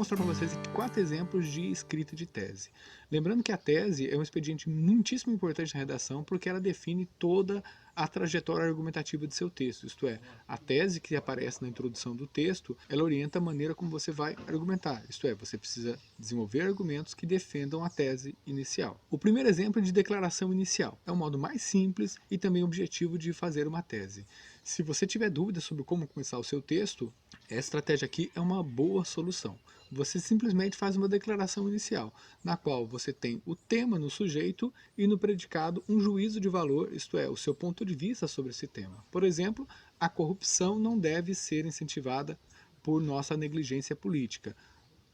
mostrar para vocês aqui 4 exemplos de escrita de tese. Lembrando que a tese é um expediente muitíssimo importante na redação porque ela define toda a trajetória argumentativa de seu texto, isto é, a tese que aparece na introdução do texto, ela orienta a maneira como você vai argumentar, isto é, você precisa desenvolver argumentos que defendam a tese inicial. O primeiro exemplo é de declaração inicial, é o modo mais simples e também objetivo de fazer uma tese. Se você tiver dúvidas sobre como começar o seu texto, essa estratégia aqui é uma boa solução. Você simplesmente faz uma declaração inicial, na qual você tem o tema no sujeito e no predicado um juízo de valor, isto é, o seu ponto de vista sobre esse tema. Por exemplo, a corrupção não deve ser incentivada por nossa negligência política.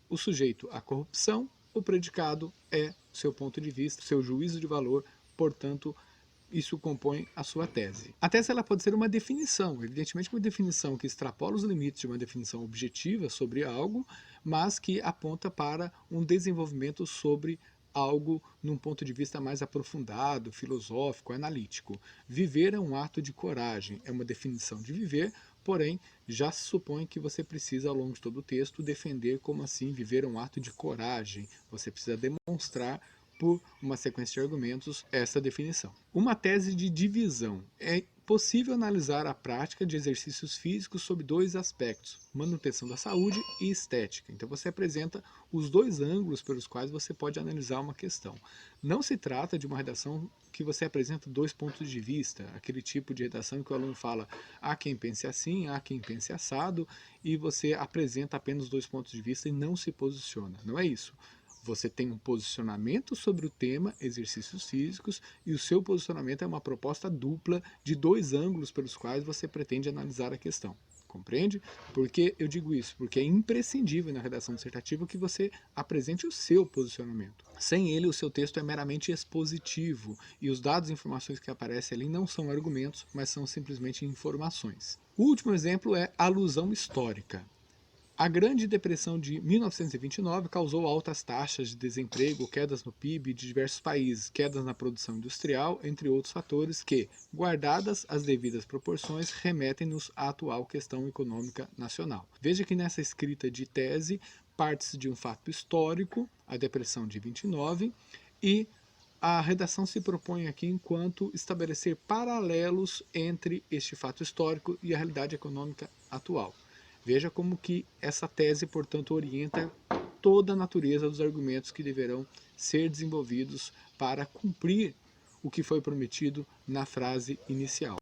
O sujeito, a corrupção, o predicado é o seu ponto de vista, seu juízo de valor, portanto, isso compõe a sua tese. A tese ela pode ser uma definição, evidentemente uma definição que extrapola os limites de uma definição objetiva sobre algo, mas que aponta para um desenvolvimento sobre algo num ponto de vista mais aprofundado, filosófico, analítico. Viver é um ato de coragem, é uma definição de viver, porém já se supõe que você precisa ao longo de todo o texto defender como assim viver é um ato de coragem, você precisa demonstrar por uma sequência de argumentos essa definição. Uma tese de divisão. É possível analisar a prática de exercícios físicos sob dois aspectos, manutenção da saúde e estética. Então você apresenta os dois ângulos pelos quais você pode analisar uma questão. Não se trata de uma redação que você apresenta dois pontos de vista, aquele tipo de redação em que o aluno fala há quem pense assim, há quem pense assado, e você apresenta apenas dois pontos de vista e não se posiciona. Não é isso. Você tem um posicionamento sobre o tema, exercícios físicos, e o seu posicionamento é uma proposta dupla de dois ângulos pelos quais você pretende analisar a questão. Compreende? Por que eu digo isso? Porque é imprescindível na redação dissertativa que você apresente o seu posicionamento. Sem ele, o seu texto é meramente expositivo e os dados e informações que aparecem ali não são argumentos, mas são simplesmente informações. O último exemplo é alusão histórica. A Grande Depressão de 1929 causou altas taxas de desemprego, quedas no PIB de diversos países, quedas na produção industrial, entre outros fatores que, guardadas as devidas proporções, remetem-nos à atual questão econômica nacional. Veja que nessa escrita de tese parte-se de um fato histórico, a Depressão de 29, e a redação se propõe aqui enquanto estabelecer paralelos entre este fato histórico e a realidade econômica atual. Veja como que essa tese, portanto, orienta toda a natureza dos argumentos que deverão ser desenvolvidos para cumprir o que foi prometido na frase inicial.